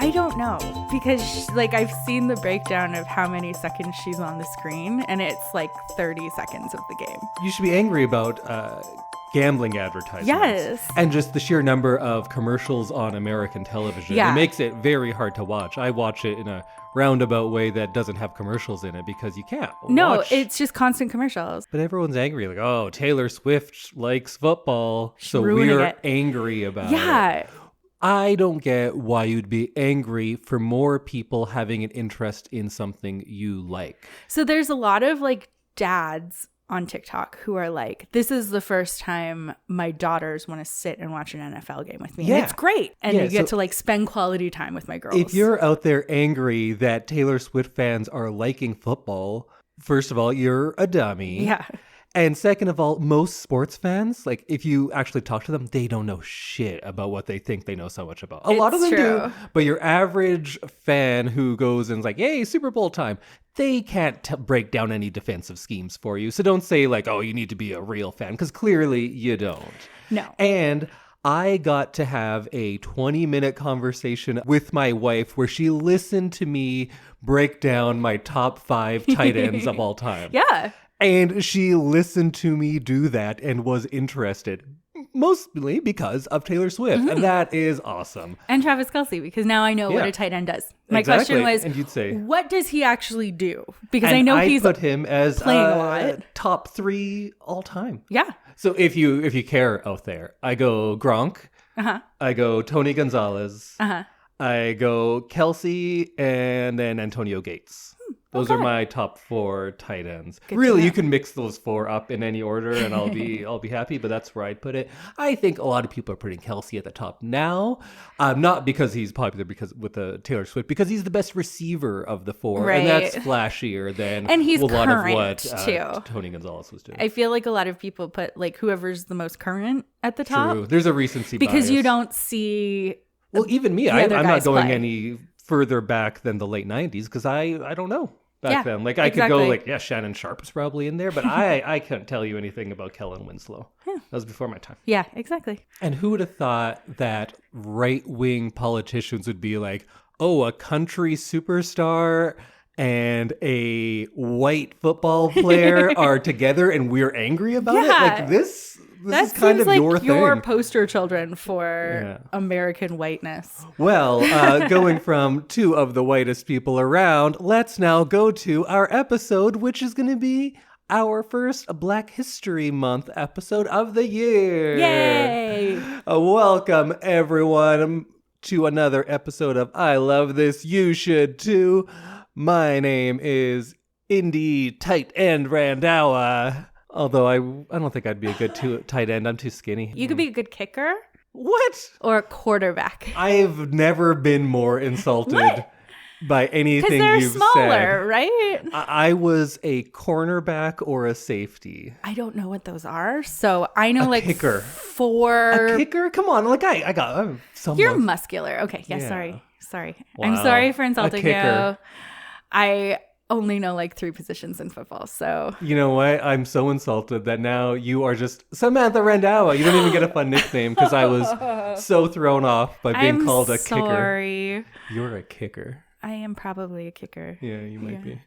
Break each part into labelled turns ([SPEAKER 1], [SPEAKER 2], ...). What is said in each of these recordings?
[SPEAKER 1] I don't know, because like I've seen the breakdown of how many seconds she's on the screen, and it's like 30 seconds of the game.
[SPEAKER 2] You should be angry about gambling advertisements.
[SPEAKER 1] Yes.
[SPEAKER 2] And just the sheer number of commercials on American television.
[SPEAKER 1] Yeah.
[SPEAKER 2] It makes it very hard to watch. I watch it in a roundabout way that doesn't have commercials in it because you can't watch.
[SPEAKER 1] It's just constant commercials.
[SPEAKER 2] But everyone's angry, like, oh, Taylor Swift likes football, so
[SPEAKER 1] Ruining
[SPEAKER 2] we're
[SPEAKER 1] it.
[SPEAKER 2] angry about it.
[SPEAKER 1] Yeah.
[SPEAKER 2] I don't get why you'd be angry for more people having an interest in something you like.
[SPEAKER 1] So there's a lot of like dads on TikTok who are like, this is the first time my daughters want to sit and watch an NFL game with me.
[SPEAKER 2] Yeah.
[SPEAKER 1] And it's great. And
[SPEAKER 2] Yeah,
[SPEAKER 1] you get
[SPEAKER 2] so
[SPEAKER 1] to like spend quality time with my girls.
[SPEAKER 2] If you're out there angry that Taylor Swift fans are liking football, first of all, you're a dummy.
[SPEAKER 1] Yeah.
[SPEAKER 2] And second of all, most sports fans, like if you actually talk to them, they don't know shit about what they think they know so much about. A lot of them do, but your average fan who goes and is like, yay, Super Bowl time, they can't break down any defensive schemes for you. So don't say like, oh, you need to be a real fan, because clearly you don't.
[SPEAKER 1] No.
[SPEAKER 2] And I got to have a 20-minute conversation with my wife where she listened to me break down my top 5 tight ends of all time.
[SPEAKER 1] Yeah.
[SPEAKER 2] And she listened to me do that and was interested, mostly because of Taylor Swift. And that is awesome.
[SPEAKER 1] And Travis Kelce, because now I know what a tight end does. My question was,
[SPEAKER 2] and you'd say,
[SPEAKER 1] what does he actually do? Because
[SPEAKER 2] and
[SPEAKER 1] I know he's
[SPEAKER 2] put him as
[SPEAKER 1] playing a lot.
[SPEAKER 2] Top 3 all time.
[SPEAKER 1] Yeah.
[SPEAKER 2] So if you care out there, I go Gronk.
[SPEAKER 1] Uh-huh.
[SPEAKER 2] I go Tony Gonzalez.
[SPEAKER 1] Uh-huh.
[SPEAKER 2] I go Kelsey and then Antonio Gates. Those are my top 4 tight ends. Really, you can mix those 4 up in any order and I'll be happy, but that's where I'd put it. I think a lot of people are putting Kelsey at the top now. Not because he's popular with the Taylor Swift, because he's the best receiver of the 4.
[SPEAKER 1] Right.
[SPEAKER 2] And that's flashier than
[SPEAKER 1] and he's
[SPEAKER 2] a lot of what
[SPEAKER 1] too.
[SPEAKER 2] Tony Gonzalez was doing.
[SPEAKER 1] I feel like a lot of people put like whoever's the most current at the top.
[SPEAKER 2] True. There's a recency
[SPEAKER 1] because
[SPEAKER 2] bias.
[SPEAKER 1] you don't see.
[SPEAKER 2] Well, even me,
[SPEAKER 1] the
[SPEAKER 2] I'm
[SPEAKER 1] other
[SPEAKER 2] not
[SPEAKER 1] guys
[SPEAKER 2] going
[SPEAKER 1] play.
[SPEAKER 2] any further back than the late 90s because I don't know back then. Like I could
[SPEAKER 1] exactly.
[SPEAKER 2] go like, yeah, Shannon Sharp is probably in there, but I couldn't tell you anything about Kellen Winslow.
[SPEAKER 1] Yeah.
[SPEAKER 2] That was before my time.
[SPEAKER 1] Yeah, exactly.
[SPEAKER 2] And who would have thought that right-wing politicians would be like, oh, a country superstar and a white football player are together and we're angry about it? Like this is kind of
[SPEAKER 1] like
[SPEAKER 2] your thing.
[SPEAKER 1] Poster children for American whiteness.
[SPEAKER 2] Well, going from 2 of the whitest people around, let's now go to our episode, which is going to be our first Black History Month episode of the year.
[SPEAKER 1] Yay!
[SPEAKER 2] Welcome, everyone, to another episode of I Love This, You Should Too. My name is Indy Tight End Randhawa. Although I don't think I'd be a good tight end. I'm too skinny.
[SPEAKER 1] You could be a good kicker.
[SPEAKER 2] What?
[SPEAKER 1] Or a quarterback.
[SPEAKER 2] I've never been more insulted by anything
[SPEAKER 1] they're
[SPEAKER 2] you've
[SPEAKER 1] smaller,
[SPEAKER 2] said.
[SPEAKER 1] right?
[SPEAKER 2] I was a cornerback or a safety.
[SPEAKER 1] I don't know what those are. So I know like
[SPEAKER 2] kicker.
[SPEAKER 1] 4.
[SPEAKER 2] A kicker? Come on. Like I'm somewhat.
[SPEAKER 1] You're muscular. Okay. Yeah. Sorry.
[SPEAKER 2] Wow.
[SPEAKER 1] I'm sorry for insulting you.
[SPEAKER 2] kicker.
[SPEAKER 1] I only know like 3 positions in football, so
[SPEAKER 2] You know what? I'm so insulted that now you are just Samantha Randhawa. You don't even get a fun nickname because I was so thrown off by being called a kicker.
[SPEAKER 1] Sorry.
[SPEAKER 2] You're a kicker.
[SPEAKER 1] I am probably a kicker.
[SPEAKER 2] Yeah, you might be.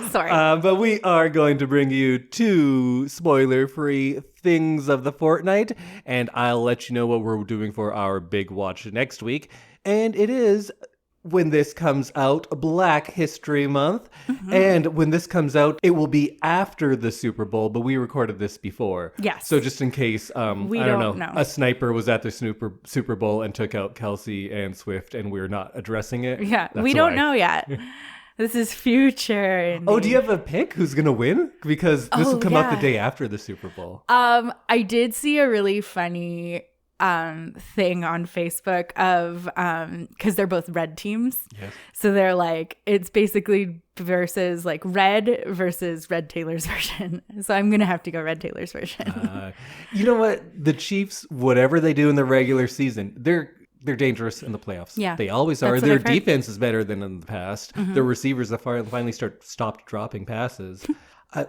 [SPEAKER 1] Sorry.
[SPEAKER 2] But we are going to bring you 2 spoiler-free things of the fortnight, and I'll let you know what we're doing for our big watch next week. And it is, when this comes out, Black History Month. Mm-hmm. And when this comes out, it will be after the Super Bowl, but we recorded this before.
[SPEAKER 1] Yes.
[SPEAKER 2] So just in case, I don't know, a sniper was at the Super Bowl and took out Kelsey and Swift, and we're not addressing it.
[SPEAKER 1] Yeah,
[SPEAKER 2] That's
[SPEAKER 1] we don't know yet. This is future.
[SPEAKER 2] Oh, do you have a pick? Who's going to win? Because this will come out the day after the Super Bowl.
[SPEAKER 1] I did see a really funny thing on Facebook of because they're both red teams.
[SPEAKER 2] Yes.
[SPEAKER 1] So they're like, it's basically versus like red versus Red Taylor's version. So I'm gonna have to go Red Taylor's version.
[SPEAKER 2] You know what? The Chiefs, whatever they do in the regular season, they're dangerous in the playoffs.
[SPEAKER 1] Yeah,
[SPEAKER 2] they always are. Their defense is better than in the past. Mm-hmm. Their receivers have finally stopped dropping passes.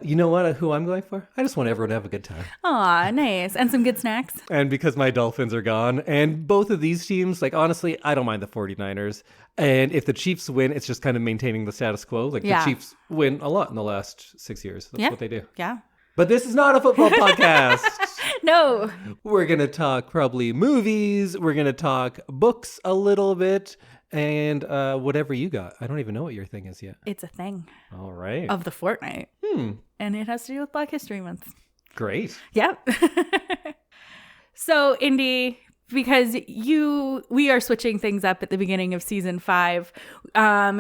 [SPEAKER 2] You know what? Who I'm going for? I just want everyone to have a good time.
[SPEAKER 1] Aw, nice. And some good snacks.
[SPEAKER 2] And because my Dolphins are gone, and both of these teams, like, honestly, I don't mind the 49ers. And if the Chiefs win, it's just kind of maintaining the status quo. Like, the Chiefs win a lot in the last 6 years. That's what they do.
[SPEAKER 1] Yeah.
[SPEAKER 2] But this is not a football podcast.
[SPEAKER 1] No.
[SPEAKER 2] We're going to talk probably movies. We're going to talk books a little bit. And whatever you got. I don't even know what your thing is yet.
[SPEAKER 1] It's a thing.
[SPEAKER 2] All right.
[SPEAKER 1] Of the fortnight. And it has to do with Black History Month.
[SPEAKER 2] Great.
[SPEAKER 1] Yep. So, Indy, because we are switching things up at the beginning of season 5,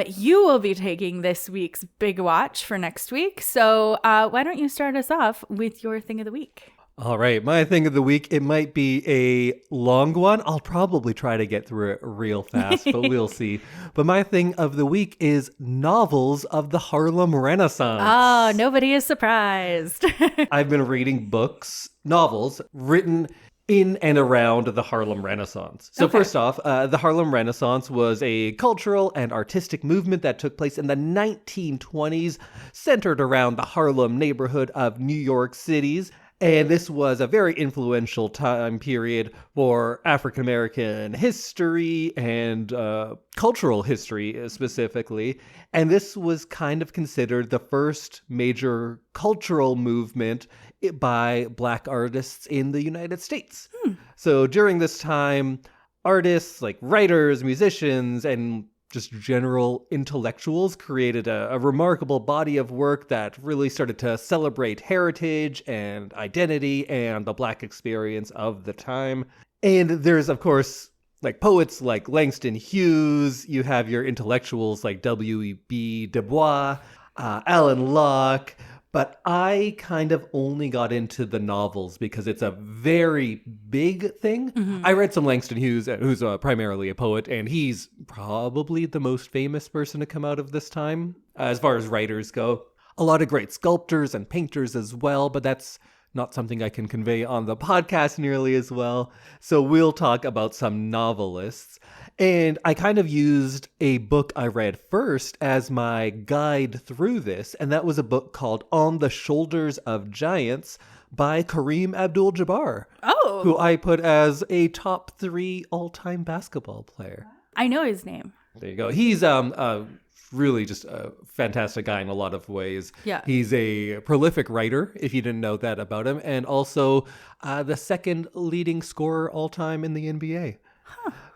[SPEAKER 1] you will be taking this week's big watch for next week. So why don't you start us off with your thing of the week?
[SPEAKER 2] All right, my thing of the week, it might be a long one. I'll probably try to get through it real fast, but we'll see. But my thing of the week is novels of the Harlem Renaissance.
[SPEAKER 1] Oh, nobody is surprised.
[SPEAKER 2] I've been reading novels written in and around the Harlem Renaissance. So first off, the Harlem Renaissance was a cultural and artistic movement that took place in the 1920s, centered around the Harlem neighborhood of New York City's. And this was a very influential time period for African-American history and cultural history specifically. And this was kind of considered the first major cultural movement by Black artists in the United States. So during this time, artists like writers, musicians, and just general intellectuals created a remarkable body of work that really started to celebrate heritage and identity and the Black experience of the time. And there's, of course, like poets like Langston Hughes. You have your intellectuals like W.E.B. Du Bois, Alain Locke. But I kind of only got into the novels because it's a very big thing. I read some Langston Hughes, who's primarily a poet, and he's probably the most famous person to come out of this time, as far as writers go. A lot of great sculptors and painters as well, but that's not something I can convey on the podcast nearly as well. So we'll talk about some novelists. And I kind of used a book I read first as my guide through this, and that was a book called On the Shoulders of Giants by Kareem Abdul-Jabbar, who I put as a top 3 all-time basketball player.
[SPEAKER 1] I know his name.
[SPEAKER 2] There you go. He's really just a fantastic guy in a lot of ways.
[SPEAKER 1] Yeah.
[SPEAKER 2] He's a prolific writer, if you didn't know that about him, and also the second leading scorer all-time in the NBA.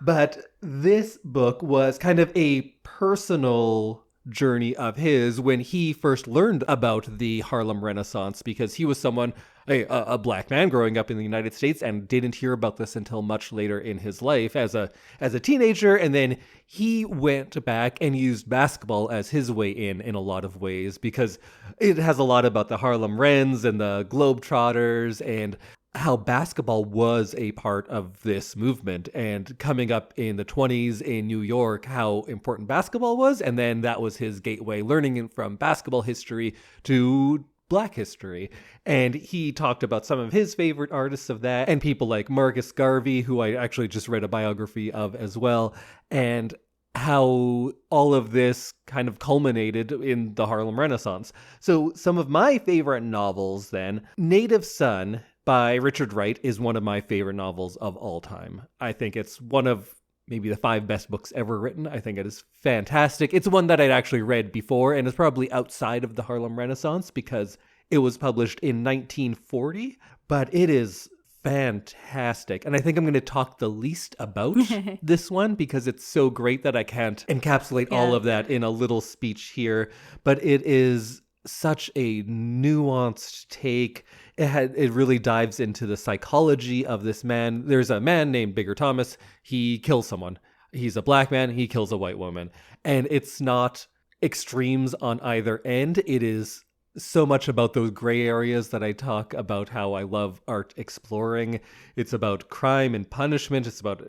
[SPEAKER 2] But this book was kind of a personal journey of his when he first learned about the Harlem Renaissance, because he was someone, a Black man growing up in the United States, and didn't hear about this until much later in his life as a teenager. And then he went back and used basketball as his way in a lot of ways, because it has a lot about the Harlem Rens and the Globetrotters and how basketball was a part of this movement, and coming up in the 20s in New York, how important basketball was. And then that was his gateway, learning from basketball history to Black history. And he talked about some of his favorite artists of that, and people like Marcus Garvey, who I actually just read a biography of as well, and how all of this kind of culminated in the Harlem Renaissance. So some of my favorite novels then, Native Son by Richard Wright is one of my favorite novels of all time. I think it's one of maybe the 5 best books ever written. I think it is fantastic. It's one that I'd actually read before, and it's probably outside of the Harlem Renaissance because it was published in 1940, but it is fantastic. And I think I'm going to talk the least about this one because it's so great that I can't encapsulate all of that in a little speech here. But it is such a nuanced take. It really dives into the psychology of this man. There's a man named Bigger Thomas. He kills someone. He's a Black man. He kills a white woman. And it's not extremes on either end. It is so much about those gray areas that I talk about, how I love art exploring. It's about crime and punishment. It's about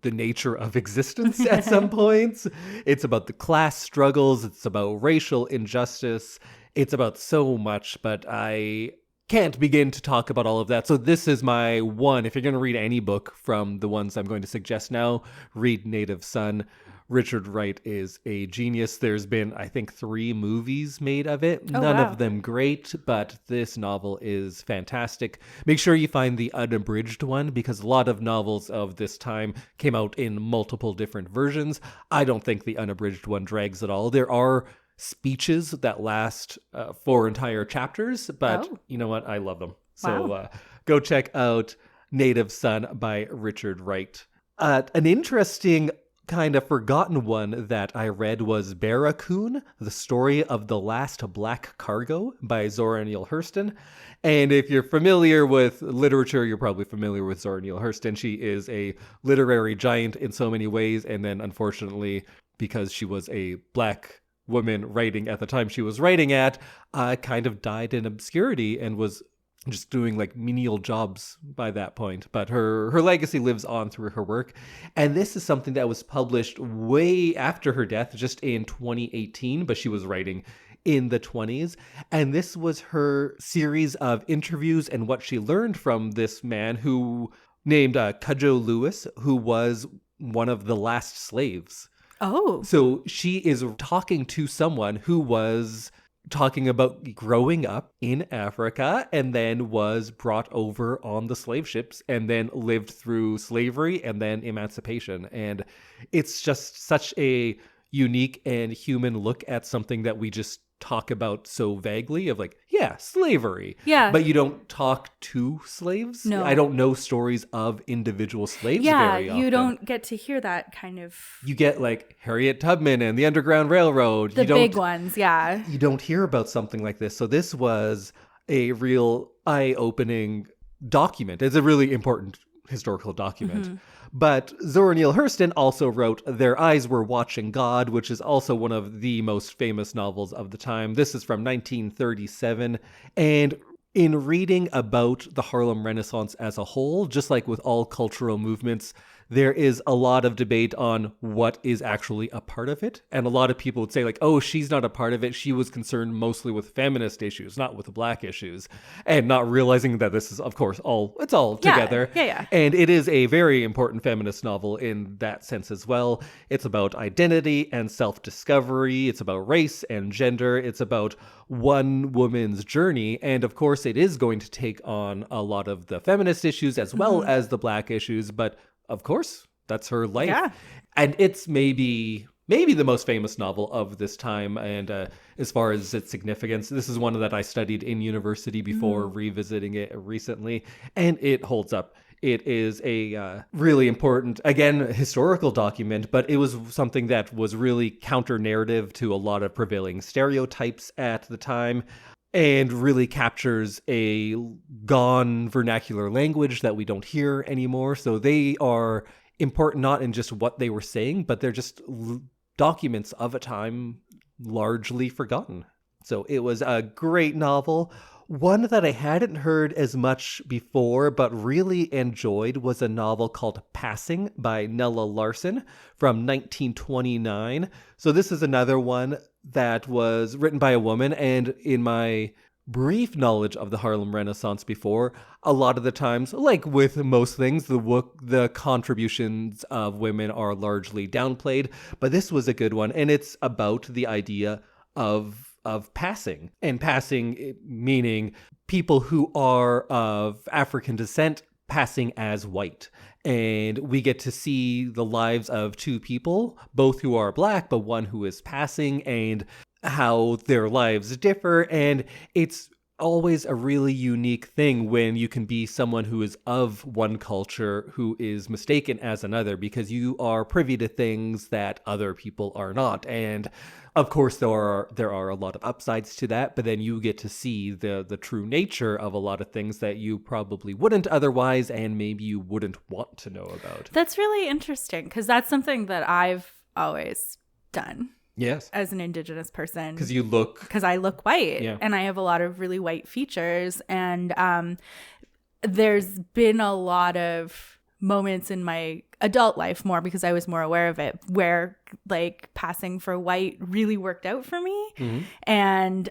[SPEAKER 2] the nature of existence at some points. It's about the class struggles. It's about racial injustice. It's about so much, but I can't begin to talk about all of that. So this is my one. If you're going to read any book from the ones I'm going to suggest now, read Native Son. Richard Wright is a genius. There's been, I think, 3 movies made of it.
[SPEAKER 1] Oh,
[SPEAKER 2] None
[SPEAKER 1] wow.
[SPEAKER 2] of them great, but this novel is fantastic. Make sure you find the unabridged one, because a lot of novels of this time came out in multiple different versions. I don't think the unabridged one drags at all. There are speeches that last 4 entire chapters, but you know what? I love them. So go check out Native Son by Richard Wright. An interesting kind of forgotten one that I read was Barracoon, The Story of the Last Black Cargo by Zora Neale Hurston. And if you're familiar with literature, you're probably familiar with Zora Neale Hurston. She is a literary giant in so many ways. And then unfortunately, because she was a Black woman writing at the time she was writing at, kind of died in obscurity and was just doing like menial jobs by that point. But her legacy lives on through her work. And this is something that was published way after her death, just in 2018, but she was writing in the 20s. And this was her series of interviews and what she learned from this man who named Cudjoe Lewis, who was one of the last slaves.
[SPEAKER 1] Oh.
[SPEAKER 2] So she is talking to someone who was talking about growing up in Africa and then was brought over on the slave ships and then lived through slavery and then emancipation. And it's just such a unique and human look at something that we just talk about so vaguely of like, yeah, slavery.
[SPEAKER 1] Yeah.
[SPEAKER 2] But you don't talk to slaves.
[SPEAKER 1] No.
[SPEAKER 2] I don't know stories of individual slaves
[SPEAKER 1] Yeah,
[SPEAKER 2] very often.
[SPEAKER 1] you don't get to hear that kind of...
[SPEAKER 2] You get like Harriet Tubman and the Underground Railroad.
[SPEAKER 1] The big ones, yeah.
[SPEAKER 2] You don't hear about something like this. So this was a real eye-opening document. It's a really important historical document.
[SPEAKER 1] Mm-hmm.
[SPEAKER 2] But Zora Neale Hurston also wrote Their Eyes Were Watching God, which is also one of the most famous novels of the time. This is from 1937. And in reading about the Harlem Renaissance as a whole, just like with all cultural movements, there is a lot of debate on what is actually a part of it. And a lot of people would say like, oh, she's not a part of it. She was concerned mostly with feminist issues, not with Black issues. And not realizing that this is, of course, it's all together.
[SPEAKER 1] Yeah.
[SPEAKER 2] And it is a very important feminist novel in that sense as well. It's about identity and self-discovery. It's about race and gender. It's about one woman's journey. And of course, it is going to take on a lot of the feminist issues as well as the Black issues. But of course, that's her life.
[SPEAKER 1] Yeah.
[SPEAKER 2] And it's maybe the most famous novel of this time. And as far as its significance, this is one that I studied in university before revisiting it recently. And it holds up. It is a really important, again, historical document, but it was something that was really counter-narrative to a lot of prevailing stereotypes at the time, and really captures a gone vernacular language that we don't hear anymore. So they are important not in just what they were saying, but they're just documents of a time largely forgotten. So it was a great novel. One that I hadn't heard as much before, but really enjoyed, was a novel called Passing by Nella Larson from 1929. So this is another one that was written by a woman, and in my brief knowledge of the Harlem Renaissance before, a lot of the times, like with most things, the contributions of women are largely downplayed, but this was a good one, and it's about the idea of passing, and passing meaning people who are of African descent passing as white. And we get to see the lives of two people, both who are Black, but one who is passing, and how their lives differ. And it's always a really unique thing when you can be someone who is of one culture who is mistaken as another, because you are privy to things that other people are not. And of course, there are a lot of upsides to that, but then you get to see the true nature of a lot of things that you probably wouldn't otherwise, and maybe you wouldn't want to know about.
[SPEAKER 1] That's really interesting, because that's something that I've always done.
[SPEAKER 2] Yes.
[SPEAKER 1] As an Indigenous person.
[SPEAKER 2] Because
[SPEAKER 1] I look white,
[SPEAKER 2] yeah.
[SPEAKER 1] And I have a lot of really white features. And there's been a lot of moments in my adult life, more because I was more aware of it, where like passing for white really worked out for me.
[SPEAKER 2] Mm-hmm.
[SPEAKER 1] And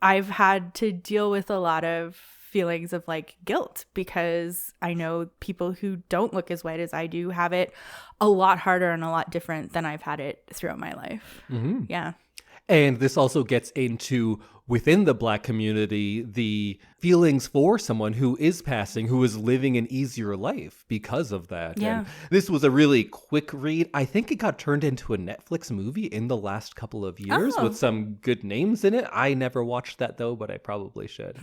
[SPEAKER 1] I've had to deal with a lot of feelings of like guilt because I know people who don't look as white as I do have it a lot harder and a lot different than I've had it throughout my life.
[SPEAKER 2] Mm-hmm.
[SPEAKER 1] Yeah.
[SPEAKER 2] And this also gets into, within the Black community, the feelings for someone who is passing, who is living an easier life because of that.
[SPEAKER 1] Yeah.
[SPEAKER 2] And this was a really quick read. I think it got turned into a Netflix movie in the last couple of years with some good names in it. I never watched that, though, but I probably should.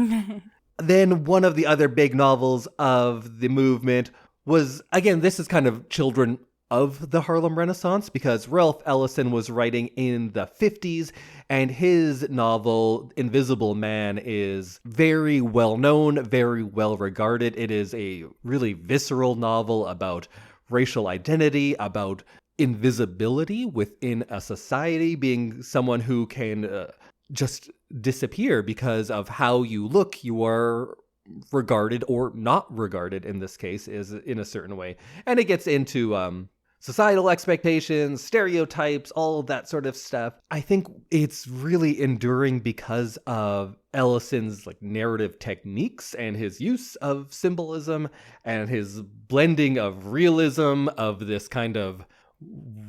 [SPEAKER 2] Then one of the other big novels of the movement was, again, this is kind of children of the Harlem Renaissance, because Ralph Ellison was writing in the 50s, and his novel Invisible Man is very well known, very well regarded. It is a really visceral novel about racial identity, about invisibility within a society, being someone who can just disappear because of how you look. You are regarded or not regarded, in this case, is in a certain way. And it gets into societal expectations, stereotypes, all of that sort of stuff. I think it's really enduring because of Ellison's like narrative techniques and his use of symbolism and his blending of realism, of this kind of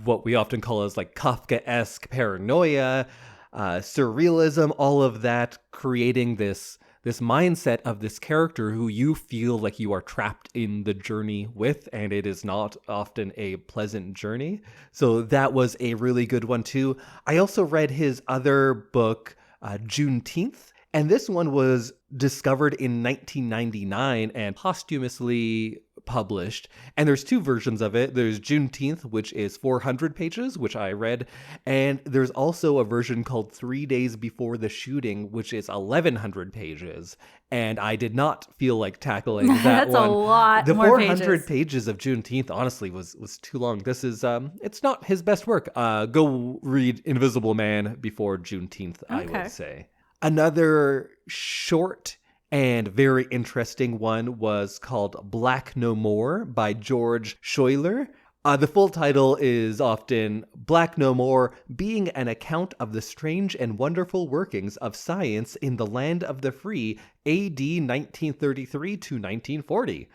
[SPEAKER 2] what we often call as like Kafkaesque paranoia, surrealism, all of that, creating this mindset of this character who you feel like you are trapped in the journey with, and it is not often a pleasant journey. So that was a really good one too. I also read his other book, Juneteenth, and this one was discovered in 1999 and posthumously published. And there's two versions of it. There's Juneteenth, which is 400 pages, which I read. And there's also a version called 3 Days Before the Shooting, which is 1,100 pages. And I did not feel like tackling that
[SPEAKER 1] That's
[SPEAKER 2] one.
[SPEAKER 1] A lot
[SPEAKER 2] the
[SPEAKER 1] more
[SPEAKER 2] 400 pages of Juneteenth, honestly, was too long. This is, it's not his best work. Go read Invisible Man before Juneteenth, I would say. Another short and very interesting one was called Black No More by George Schuyler. The full title is often Black No More, Being an Account of the Strange and Wonderful Workings of Science in the Land of the Free, A.D. 1933 to 1940.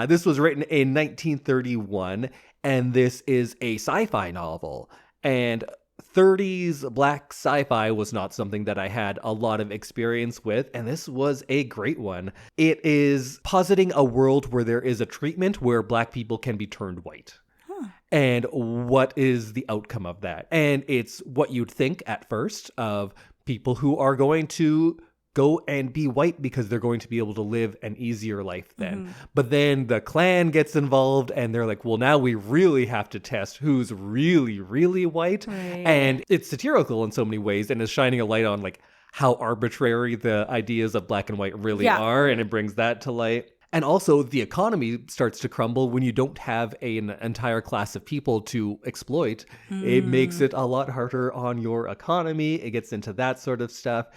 [SPEAKER 2] This was written in 1931, and this is a sci-fi novel. And 30s black sci-fi was not something that I had a lot of experience with, and this was a great one. It is positing a world where there is a treatment where black people can be turned white. And what is the outcome of that? And it's what you'd think at first of people who are going to go and be white because they're going to be able to live an easier life then. Mm-hmm. But then the Klan gets involved and they're like, well, now we really have to test who's really, really white. Right. And it's satirical in so many ways and is shining a light on like how arbitrary the ideas of black and white really are. And it brings that to light. And also the economy starts to crumble when you don't have an entire class of people to exploit. It makes it a lot harder on your economy. It gets into that sort of stuff.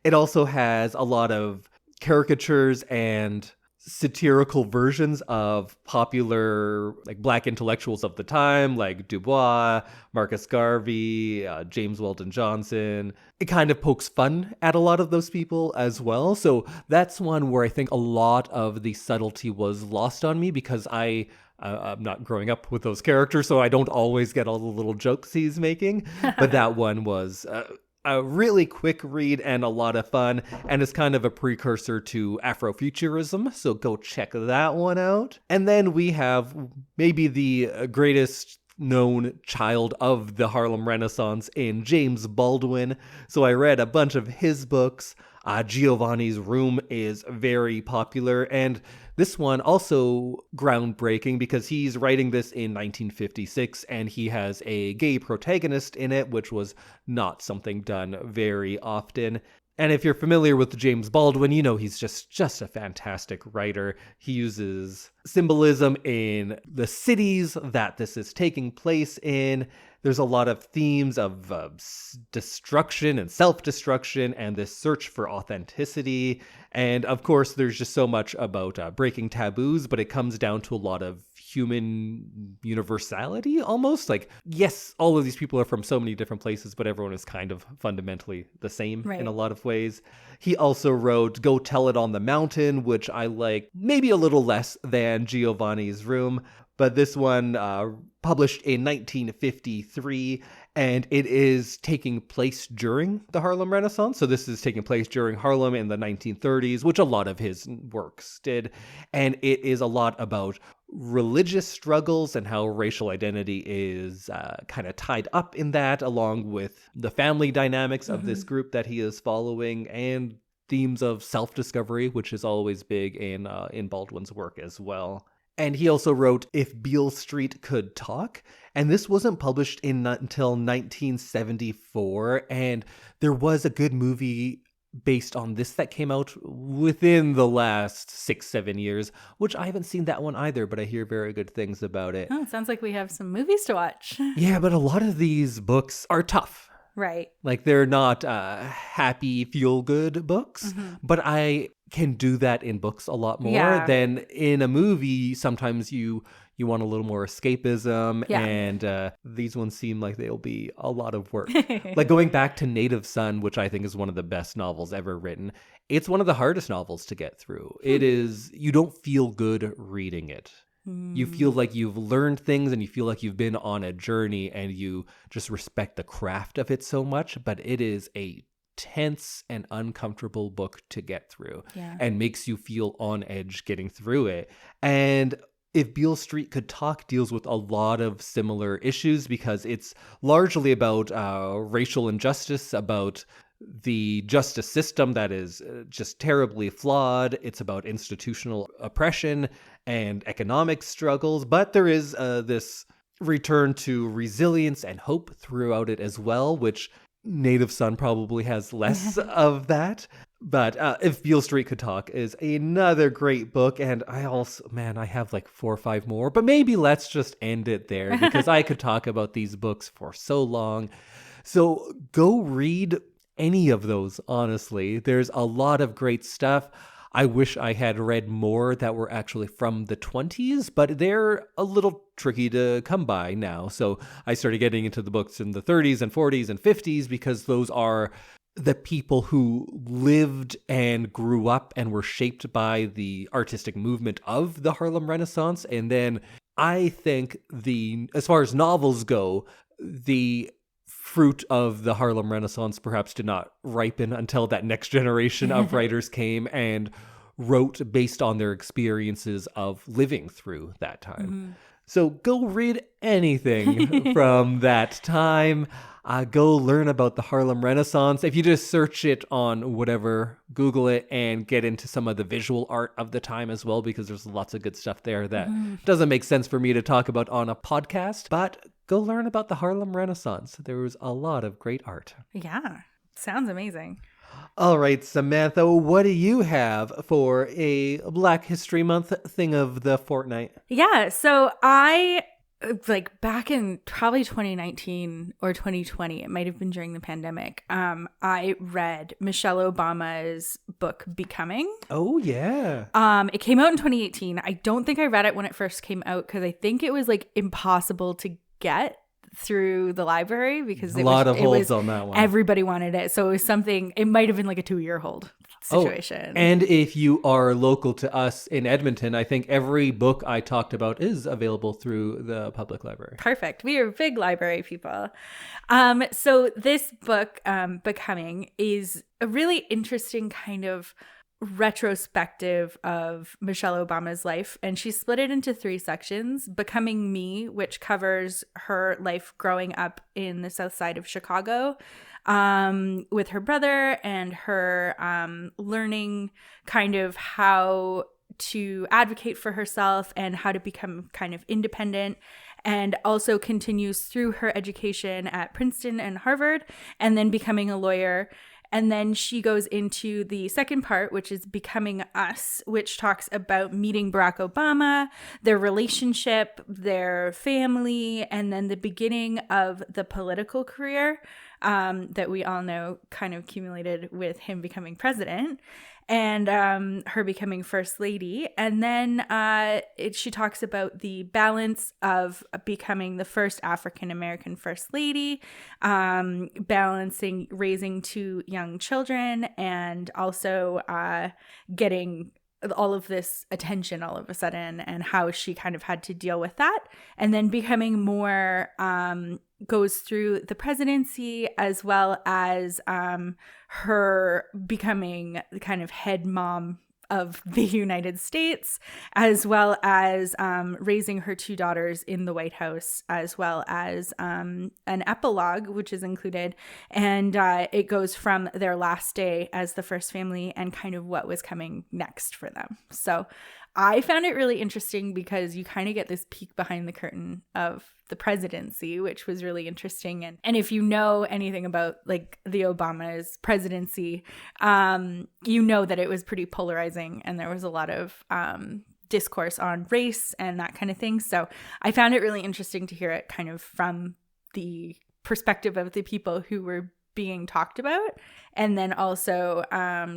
[SPEAKER 2] It also has a lot of caricatures and satirical versions of popular like black intellectuals of the time, like Du Bois, Marcus Garvey, James Weldon Johnson. It kind of pokes fun at a lot of those people as well. So that's one where I think a lot of the subtlety was lost on me because I'm not growing up with those characters, so I don't always get all the little jokes he's making. But that one was a really quick read and a lot of fun, and is kind of a precursor to Afrofuturism, so go check that one out. And then we have maybe the greatest known child of the Harlem Renaissance in James Baldwin. So I read a bunch of his books. Giovanni's Room is very popular, and this one also groundbreaking because he's writing this in 1956 and he has a gay protagonist in it, which was not something done very often. And if you're familiar with James Baldwin, you know he's just a fantastic writer. He uses symbolism in the cities that this is taking place in. There's a lot of themes of destruction and self-destruction and this search for authenticity. And of course, there's just so much about breaking taboos, but it comes down to a lot of human universality almost. Like, yes, all of these people are from so many different places, but everyone is kind of fundamentally the same in a lot of ways. He also wrote Go Tell It on the Mountain, which I like maybe a little less than Giovanni's Room. But this one published in 1953, and it is taking place during the Harlem Renaissance. So this is taking place during Harlem in the 1930s, which a lot of his works did. And it is a lot about religious struggles and how racial identity is kind of tied up in that, along with the family dynamics of this group that he is following, and themes of self-discovery, which is always big in Baldwin's work as well. And he also wrote If Beale Street Could Talk, and this wasn't published until 1974, and there was a good movie based on this that came out within the last 6-7 years, which I haven't seen that one either, but I hear very good things about it.
[SPEAKER 1] Oh, it sounds like we have some movies to watch.
[SPEAKER 2] Yeah, but a lot of these books are tough.
[SPEAKER 1] Right.
[SPEAKER 2] Like, they're not happy, feel-good books, but I can do that in books a lot more than in a movie. Sometimes you want a little more escapism, and these ones seem like they'll be a lot of work. Like going back to Native Son, which I think is one of the best novels ever written. It's one of the hardest novels to get through. It is, you don't feel good reading it. You feel like you've learned things and you feel like you've been on a journey and you just respect the craft of it so much, but it is a tense and uncomfortable book to get through and makes you feel on edge getting through it. And If Beale Street Could Talk deals with a lot of similar issues because it's largely about racial injustice, about the justice system that is just terribly flawed. It's about institutional oppression and economic struggles, but there is this return to resilience and hope throughout it as well, which Native Son probably has less of that. But If Beale Street Could Talk is another great book. And I also, I have like 4 or 5 more, but maybe let's just end it there because I could talk about these books for so long. So go read any of those, honestly. There's a lot of great stuff. I wish I had read more that were actually from the 20s, but they're a little tricky to come by now. So I started getting into the books in the 30s and 40s and 50s because those are the people who lived and grew up and were shaped by the artistic movement of the Harlem Renaissance. And then I think as far as novels go, the fruit of the Harlem Renaissance perhaps did not ripen until that next generation of writers came and wrote based on their experiences of living through that time. So go read anything from that time. Go learn about the Harlem Renaissance. If you just search it on whatever, Google it, and get into some of the visual art of the time as well, because there's lots of good stuff there that doesn't make sense for me to talk about on a podcast. But go learn about the Harlem Renaissance. There was a lot of great art.
[SPEAKER 1] Yeah, sounds amazing.
[SPEAKER 2] All right, Samantha, what do you have for a Black History Month thing of the fortnight?
[SPEAKER 1] Yeah, so I, back in probably 2019 or 2020, it might have been during the pandemic, I read Michelle Obama's book, Becoming.
[SPEAKER 2] Oh, yeah.
[SPEAKER 1] It came out in 2018. I don't think I read it when it first came out because I think it was impossible to get through the library because
[SPEAKER 2] a lot of holds on that one.
[SPEAKER 1] Everybody wanted it. So it was something, it might have been like a 2-year hold situation.
[SPEAKER 2] And if you are local to us in Edmonton, I think every book I talked about is available through the public library.
[SPEAKER 1] Perfect. We are big library people. So this book, Becoming, is a really interesting kind of retrospective of Michelle Obama's life, and she split it into 3 sections. Becoming Me, which covers her life growing up in the south side of Chicago with her brother and her learning kind of how to advocate for herself and how to become kind of independent, and also continues through her education at Princeton and Harvard and then becoming a lawyer. And then she goes into the second part, which is Becoming Us, which talks about meeting Barack Obama, their relationship, their family, and then the beginning of the political career that we all know kind of accumulated with him becoming president. and her becoming first lady. And then she talks about the balance of becoming the first African-American first lady, balancing raising two young children, and also getting all of this attention all of a sudden, and how she kind of had to deal with that. And then becoming more, goes through the presidency, as well as her becoming the kind of head mom of the United States, as well as raising her two daughters in the White House, as well as an epilogue, which is included. And it goes from their last day as the first family and kind of what was coming next for them. So I found it really interesting because you kind of get this peek behind the curtain of the presidency, which was really interesting. And if you know anything about like the Obama's presidency, you know that it was pretty polarizing, and there was a lot of discourse on race and that kind of thing. So I found it really interesting to hear it kind of from the perspective of the people who were being talked about, and then also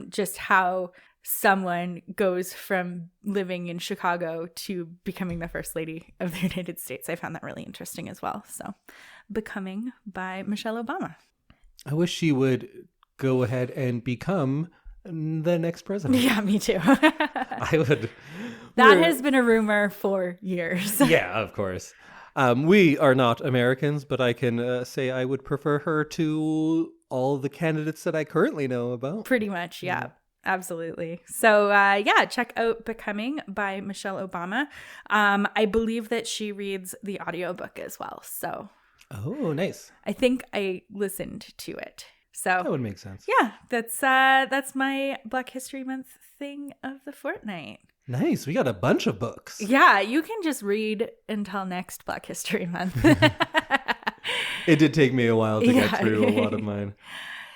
[SPEAKER 1] just how someone goes from living in Chicago to becoming the first lady of the United States. I found that really interesting as well. So, Becoming by Michelle Obama.
[SPEAKER 2] I wish she would go ahead and become the next president.
[SPEAKER 1] Yeah, me too.
[SPEAKER 2] I would.
[SPEAKER 1] That has been a rumor for years.
[SPEAKER 2] Yeah, of course. We are not Americans, but I can say I would prefer her to all the candidates that I currently know about.
[SPEAKER 1] Pretty much, yeah. Absolutely. So, check out Becoming by Michelle Obama. I believe that she reads the audiobook as well. So,
[SPEAKER 2] oh, nice.
[SPEAKER 1] I think I listened to it. So
[SPEAKER 2] that would make sense.
[SPEAKER 1] Yeah, that's my Black History Month thing of the fortnight.
[SPEAKER 2] Nice. We got a bunch of books.
[SPEAKER 1] Yeah, you can just read until next Black History Month.
[SPEAKER 2] It did take me a while to get through a lot of mine.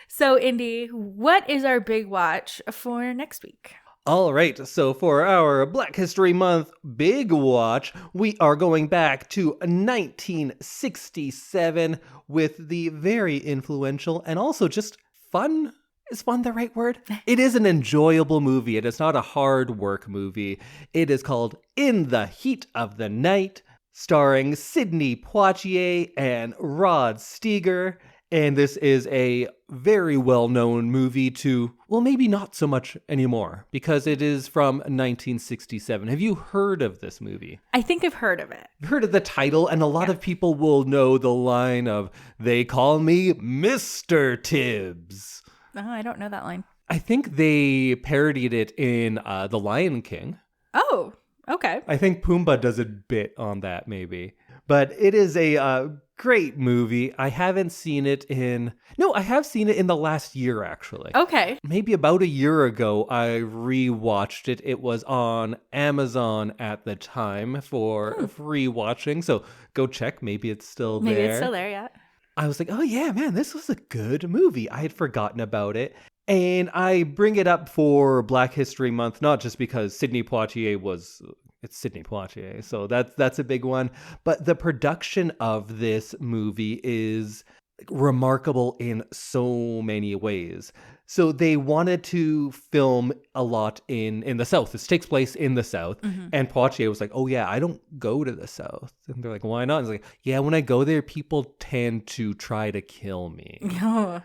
[SPEAKER 1] So, Indy, what is our big watch for next week?
[SPEAKER 2] All right, so for our Black History Month Big Watch, we are going back to 1967 with the very influential and also just fun. Is fun the right word? It is an enjoyable movie. It is not a hard work movie. It is called In the Heat of the Night, starring Sidney Poitier and Rod Steiger. And this is a very well-known movie to, well, maybe not so much anymore, because it is from 1967. Have you heard of this movie?
[SPEAKER 1] I think I've heard of it.
[SPEAKER 2] I've heard of the title, and a lot of people will know the line of, "They call me Mr. Tibbs."
[SPEAKER 1] Oh, I don't know that line.
[SPEAKER 2] I think they parodied it in The Lion King.
[SPEAKER 1] Oh, okay.
[SPEAKER 2] I think Pumbaa does a bit on that, maybe. But it is a great movie. I haven't seen it I have seen it in the last year, actually.
[SPEAKER 1] Okay.
[SPEAKER 2] Maybe about a year ago, I rewatched it. It was on Amazon at the time for free watching. So go check. Maybe it's still there.
[SPEAKER 1] Maybe it's still there, yeah. I
[SPEAKER 2] was like, oh yeah, man, this was a good movie. I had forgotten about it. And I bring it up for Black History Month, not just because Sidney Poitier it's Sidney Poitier, so that's a big one. But the production of this movie is remarkable in so many ways. So they wanted to film a lot in the South. This takes place in the South. Mm-hmm. And Poitier was like, oh yeah, I don't go to the South. And they're like, why not? And he's like, yeah, when I go there, people tend to try to kill me.
[SPEAKER 1] Oh.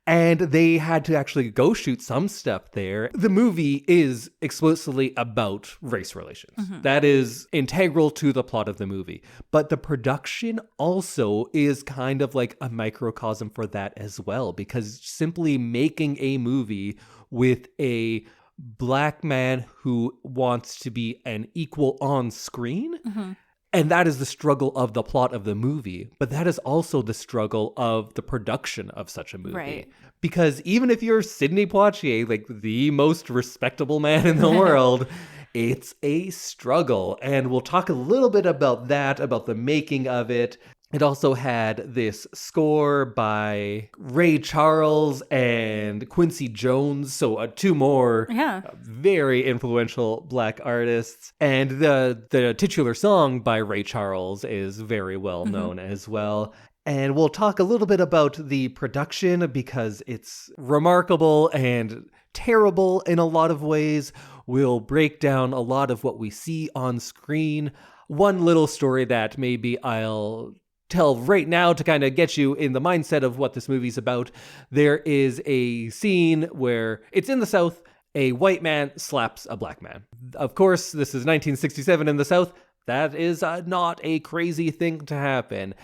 [SPEAKER 2] And they had to actually go shoot some stuff there. The movie is explicitly about race relations. Mm-hmm. That is integral to the plot of the movie. But the production also is kind of like a microcosm for that as well, because simply making a movie with a Black man who wants to be an equal on screen, mm-hmm. And that is the struggle of the plot of the movie. But that is also the struggle of the production of such a movie.
[SPEAKER 1] Right.
[SPEAKER 2] Because even if you're Sidney Poitier, like the most respectable man in the world, it's a struggle. And we'll talk a little bit about that, about the making of it. It also had this score by Ray Charles and Quincy Jones, so two more very influential Black artists. And the titular song by Ray Charles is very well known as well. And we'll talk a little bit about the production because it's remarkable and terrible in a lot of ways. We'll break down a lot of what we see on screen. One little story that maybe I'll tell right now to kind of get you in the mindset of what this movie's about. There is a scene where it's in the South. A white man slaps a black man. Of course, this is 1967 in the South. That is not a crazy thing to happen.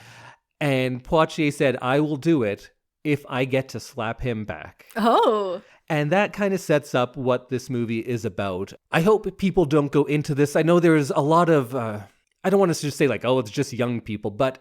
[SPEAKER 2] And Poitier said, I will do it if I get to slap him back.
[SPEAKER 1] Oh.
[SPEAKER 2] And that kind of sets up what this movie is about. I hope people don't go into this. I know there's a lot of, I don't want to just say like, oh, it's just young people, but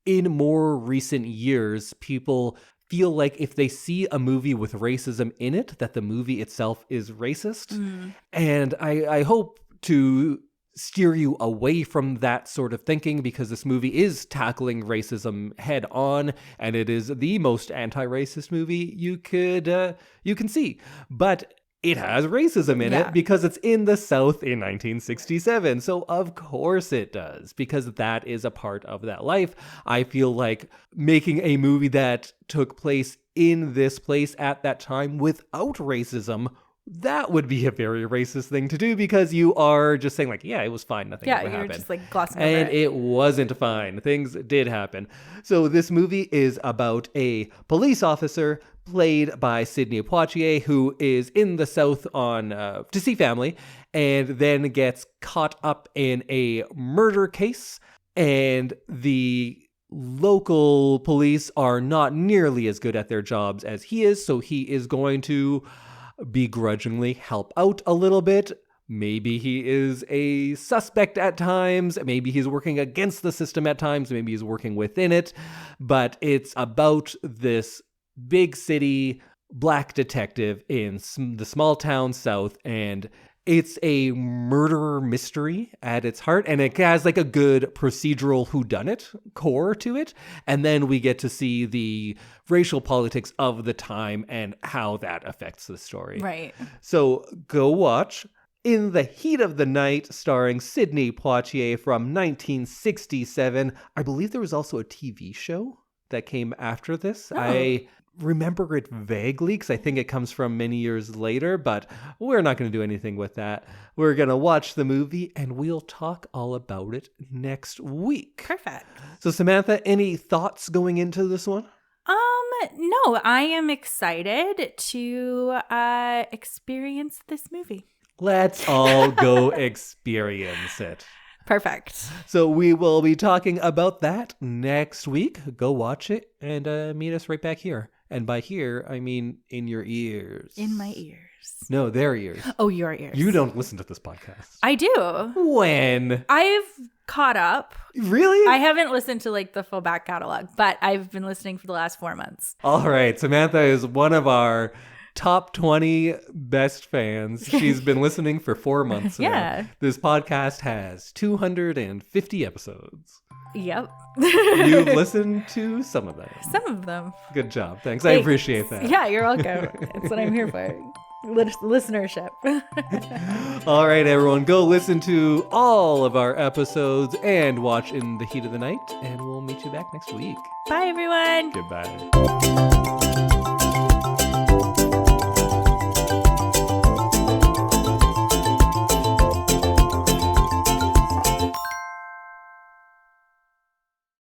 [SPEAKER 2] in more recent years, people feel like if they see a movie with racism in it, that the movie itself is racist. And I hope to steer you away from that sort of thinking, because this movie is tackling racism head on, and it is the most anti-racist movie you can see. But it has racism in it because it's in the South in 1967. So of course it does, because that is a part of that life. I feel like making a movie that took place in this place at that time without racism, that would be a very racist thing to do, because you are just saying like, yeah, it was fine. Nothing ever happened. Yeah, you're just like glossing over it. And it wasn't fine. Things did happen. So this movie is about a police officer played by Sidney Poitier, who is in the South on to see family, and then gets caught up in a murder case. And the local police are not nearly as good at their jobs as he is, so he is going to begrudgingly help out a little bit. Maybe he is a suspect at times. Maybe he's working against the system at times. Maybe he's working within it. But it's about this big city black detective in the small town South, and it's a murder mystery at its heart, and it has like a good procedural whodunit core to it. And then we get to see the racial politics of the time and how that affects the story.
[SPEAKER 1] Right.
[SPEAKER 2] So go watch In the Heat of the Night, starring Sidney Poitier from 1967. I believe there was also a TV show that came after this.
[SPEAKER 1] Oh.
[SPEAKER 2] I remember it vaguely because I think it comes from many years later, but we're not going to do anything with that. We're going to watch the movie and we'll talk all about it next week.
[SPEAKER 1] Perfect.
[SPEAKER 2] So Samantha, any thoughts going into this one?
[SPEAKER 1] No, I am excited to experience this movie.
[SPEAKER 2] Let's all go experience it.
[SPEAKER 1] Perfect.
[SPEAKER 2] So we will be talking about that next week. Go watch it and meet us right back here. And by here, I mean in your ears.
[SPEAKER 1] In my ears.
[SPEAKER 2] No, their ears.
[SPEAKER 1] Oh, your ears.
[SPEAKER 2] You don't listen to this podcast.
[SPEAKER 1] I do.
[SPEAKER 2] When?
[SPEAKER 1] I've caught up.
[SPEAKER 2] Really?
[SPEAKER 1] I haven't listened to like the full back catalog, but I've been listening for the last 4 months.
[SPEAKER 2] All right. Samantha is one of our top 20 best fans. She's been listening for 4 months now.
[SPEAKER 1] Yeah.
[SPEAKER 2] This podcast has 250 episodes.
[SPEAKER 1] Yep.
[SPEAKER 2] You've listened to some of them.
[SPEAKER 1] Some of them.
[SPEAKER 2] Good job. Thanks. I appreciate that.
[SPEAKER 1] Yeah, you're welcome. That's what I'm here for. Listenership.
[SPEAKER 2] All right, everyone. Go listen to all of our episodes and watch In the Heat of the Night. And we'll meet you back next week.
[SPEAKER 1] Bye, everyone.
[SPEAKER 2] Goodbye.